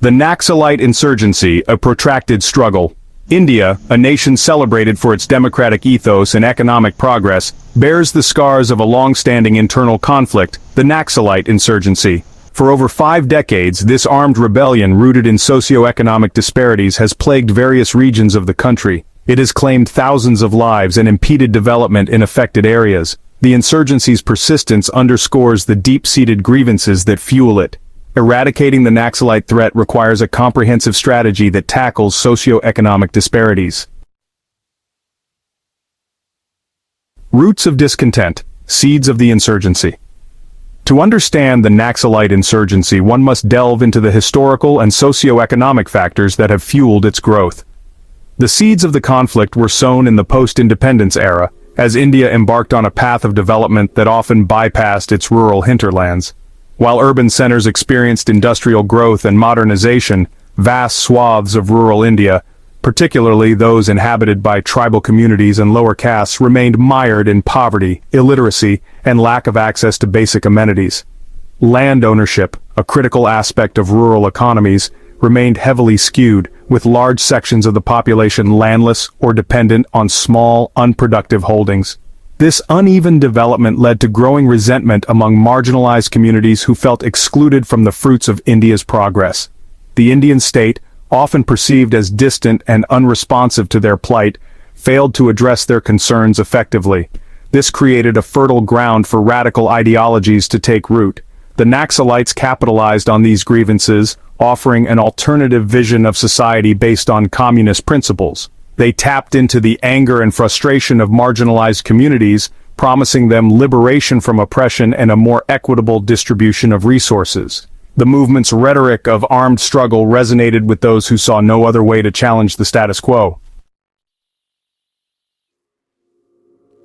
The Naxalite Insurgency, a protracted struggle. India, a nation celebrated for its democratic ethos and economic progress, bears the scars of a long-standing internal conflict, the Naxalite Insurgency. For over 5 decades, this armed rebellion rooted in socio-economic disparities has plagued various regions of the country. It has claimed thousands of lives and impeded development in affected areas. The insurgency's persistence underscores the deep-seated grievances that fuel it. Eradicating the Naxalite threat requires a comprehensive strategy that tackles socio-economic disparities. Roots of discontent, seeds of the insurgency. To understand the Naxalite insurgency, one must delve into the historical and socio-economic factors that have fueled its growth. The seeds of the conflict were sown in the post-independence era, as India embarked on a path of development that often bypassed its rural hinterlands. While urban centers experienced industrial growth and modernization, vast swaths of rural India, particularly those inhabited by tribal communities and lower castes, remained mired in poverty, illiteracy, and lack of access to basic amenities. Land ownership, a critical aspect of rural economies, remained heavily skewed, with large sections of the population landless or dependent on small, unproductive holdings. This uneven development led to growing resentment among marginalized communities who felt excluded from the fruits of India's progress. The Indian state, often perceived as distant and unresponsive to their plight, failed to address their concerns effectively. This created a fertile ground for radical ideologies to take root. The Naxalites capitalized on these grievances, offering an alternative vision of society based on communist principles. They tapped into the anger and frustration of marginalized communities, promising them liberation from oppression and a more equitable distribution of resources. The movement's rhetoric of armed struggle resonated with those who saw no other way to challenge the status quo.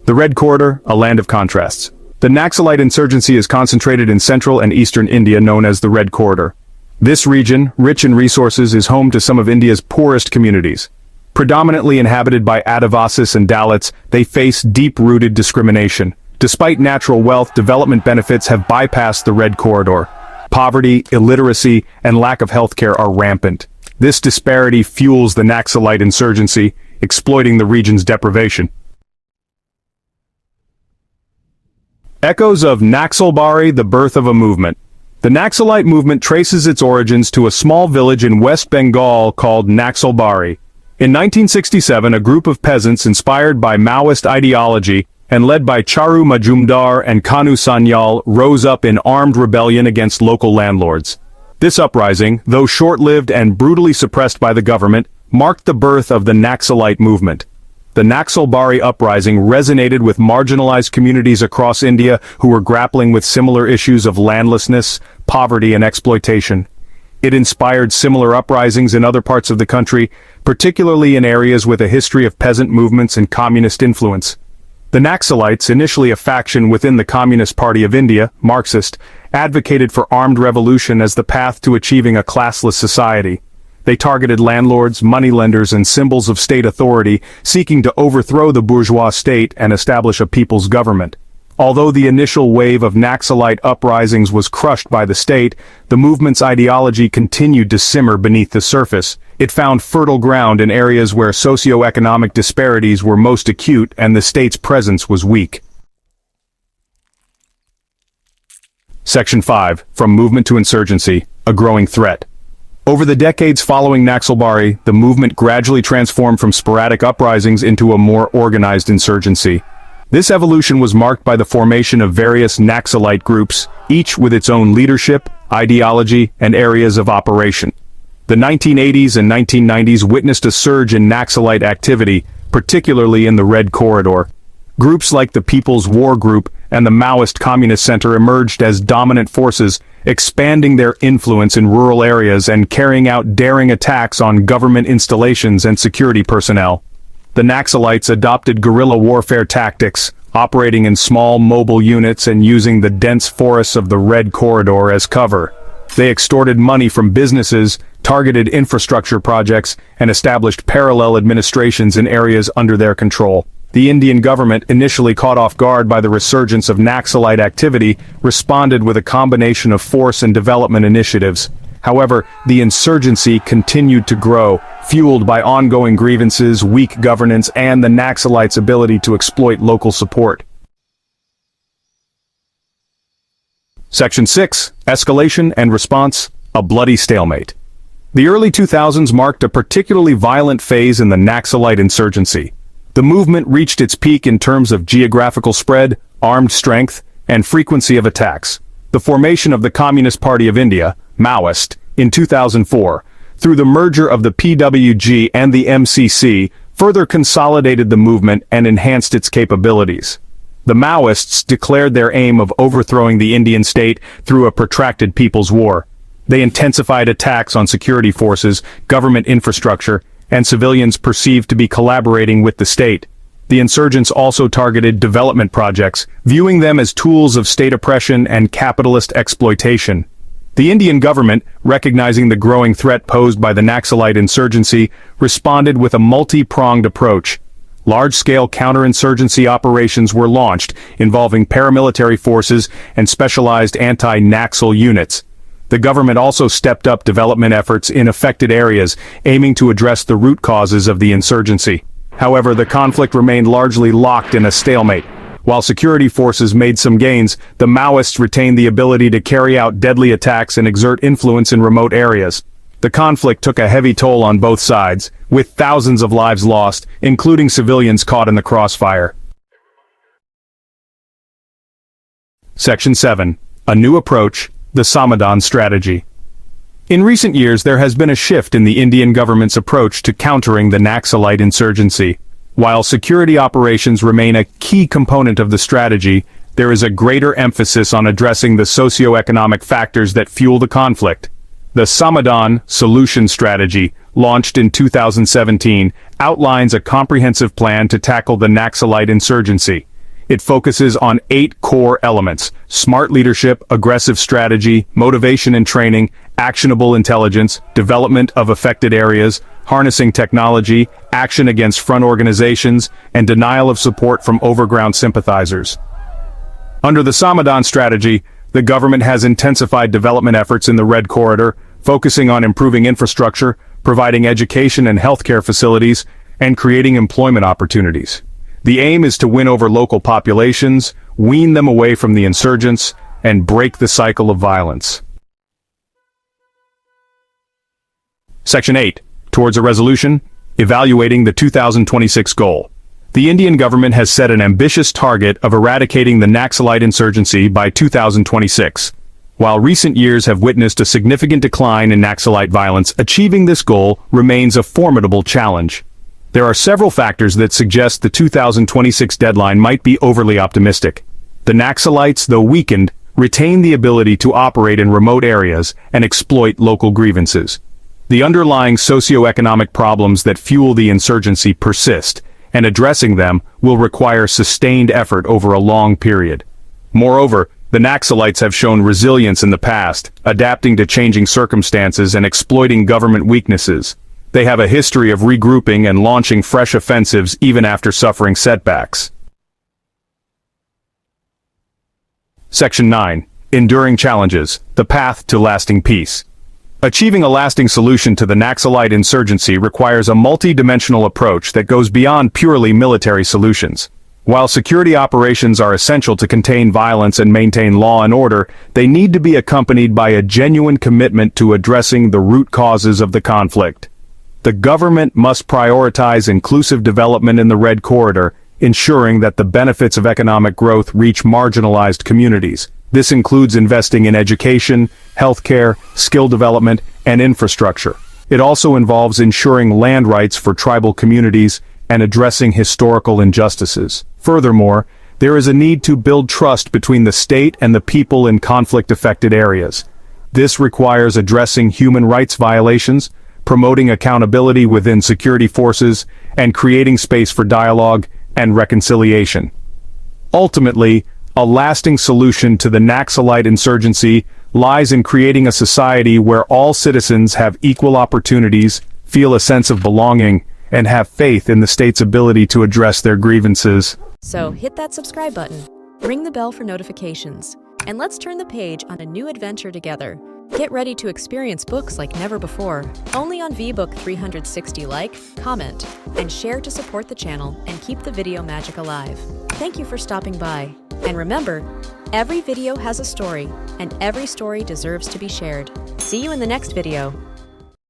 The Red Corridor, a land of contrasts. The Naxalite insurgency is concentrated in central and eastern India, known as the Red Corridor. This region, rich in resources, is home to some of India's poorest communities. Predominantly inhabited by Adivasis and Dalits, they face deep-rooted discrimination. Despite natural wealth, development benefits have bypassed the Red Corridor. Poverty, illiteracy, and lack of healthcare are rampant. This disparity fuels the Naxalite insurgency, exploiting the region's deprivation. Echoes of Naxalbari, the birth of a movement. The Naxalite movement traces its origins to a small village in West Bengal called Naxalbari. In 1967, a group of peasants inspired by Maoist ideology and led by Charu Majumdar and Kanu Sanyal rose up in armed rebellion against local landlords. This uprising, though short-lived and brutally suppressed by the government, marked the birth of the Naxalite movement. The Naxalbari uprising resonated with marginalized communities across India who were grappling with similar issues of landlessness, poverty, and exploitation. It inspired similar uprisings in other parts of the country, particularly in areas with a history of peasant movements and communist influence. The Naxalites, initially a faction within the Communist Party of India, Marxist, advocated for armed revolution as the path to achieving a classless society. They targeted landlords, moneylenders, and symbols of state authority, seeking to overthrow the bourgeois state and establish a people's government. Although the initial wave of Naxalite uprisings was crushed by the state, the movement's ideology continued to simmer beneath the surface. It found fertile ground in areas where socio-economic disparities were most acute and the state's presence was weak. Section 5. From Movement to Insurgency, a Growing Threat. Over the decades following Naxalbari, the movement gradually transformed from sporadic uprisings into a more organized insurgency. This evolution was marked by the formation of various Naxalite groups, each with its own leadership, ideology, and areas of operation. The 1980s and 1990s witnessed a surge in Naxalite activity, particularly in the Red Corridor. Groups like the People's War Group and the Maoist Communist Center emerged as dominant forces, expanding their influence in rural areas and carrying out daring attacks on government installations and security personnel. The Naxalites adopted guerrilla warfare tactics, operating in small mobile units and using the dense forests of the Red Corridor as cover. They extorted money from businesses, targeted infrastructure projects, and established parallel administrations in areas under their control. The Indian government, initially caught off guard by the resurgence of Naxalite activity, responded with a combination of force and development initiatives. However, the insurgency continued to grow, fueled by ongoing grievances, weak governance, and the Naxalites' ability to exploit local support. Section 6. Escalation and Response: A Bloody Stalemate. The early 2000s marked a particularly violent phase in the Naxalite insurgency. The movement reached its peak in terms of geographical spread, armed strength, and frequency of attacks. The formation of the Communist Party of India, Maoist, in 2004, through the merger of the PWG and the MCC, further consolidated the movement and enhanced its capabilities. The Maoists declared their aim of overthrowing the Indian state through a protracted people's war. They intensified attacks on security forces, government infrastructure, and civilians perceived to be collaborating with the state. The insurgents also targeted development projects, viewing them as tools of state oppression and capitalist exploitation. The Indian government, recognizing the growing threat posed by the Naxalite insurgency, responded with a multi-pronged approach. Large-scale counter-insurgency operations were launched, involving paramilitary forces and specialized anti-Naxal units. The government also stepped up development efforts in affected areas, aiming to address the root causes of the insurgency. However, the conflict remained largely locked in a stalemate. While security forces made some gains, the Maoists retained the ability to carry out deadly attacks and exert influence in remote areas. The conflict took a heavy toll on both sides, with thousands of lives lost, including civilians caught in the crossfire. Section 7. A New Approach: The Samadhan Strategy. In recent years, there has been a shift in the Indian government's approach to countering the Naxalite insurgency. While security operations remain a key component of the strategy, there is a greater emphasis on addressing the socio-economic factors that fuel the conflict. The Samadhan Solution Strategy, launched in 2017, outlines a comprehensive plan to tackle the Naxalite insurgency. It focuses on 8 core elements: smart leadership, aggressive strategy, motivation and training, actionable intelligence, development of affected areas, harnessing technology, action against front organizations, and denial of support from overground sympathizers. Under the Samadhan strategy, the government has intensified development efforts in the Red Corridor, focusing on improving infrastructure, providing education and healthcare facilities, and creating employment opportunities. The aim is to win over local populations, wean them away from the insurgents, and break the cycle of violence. Section 8. Towards a Resolution: Evaluating the 2026 Goal. The Indian government has set an ambitious target of eradicating the Naxalite insurgency by 2026. While recent years have witnessed a significant decline in Naxalite violence, achieving this goal remains a formidable challenge. There are several factors that suggest the 2026 deadline might be overly optimistic. The Naxalites, though weakened, retain the ability to operate in remote areas and exploit local grievances. The underlying socio-economic problems that fuel the insurgency persist, and addressing them will require sustained effort over a long period. Moreover, the Naxalites have shown resilience in the past, adapting to changing circumstances and exploiting government weaknesses. They have a history of regrouping and launching fresh offensives even after suffering setbacks. Section 9. Enduring Challenges: The Path to Lasting Peace. Achieving a lasting solution to the Naxalite insurgency requires a multi-dimensional approach that goes beyond purely military solutions. While security operations are essential to contain violence and maintain law and order, they need to be accompanied by a genuine commitment to addressing the root causes of the conflict. The government must prioritize inclusive development in the Red Corridor, ensuring that the benefits of economic growth reach marginalized communities. This includes investing in education, healthcare, skill development, and infrastructure. It also involves ensuring land rights for tribal communities and addressing historical injustices. Furthermore, there is a need to build trust between the state and the people in conflict-affected areas. This requires addressing human rights violations, promoting accountability within security forces, and creating space for dialogue and reconciliation. Ultimately, a lasting solution to the Naxalite insurgency lies in creating a society where all citizens have equal opportunities, feel a sense of belonging, and have faith in the state's ability to address their grievances. So hit that subscribe button, ring the bell for notifications, and let's turn the page on a new adventure together. Get ready to experience books like never before, only on VBook 360. Like, comment, and share to support the channel and keep the video magic alive. Thank you for stopping by. And remember, every video has a story, and every story deserves to be shared. See you in the next video.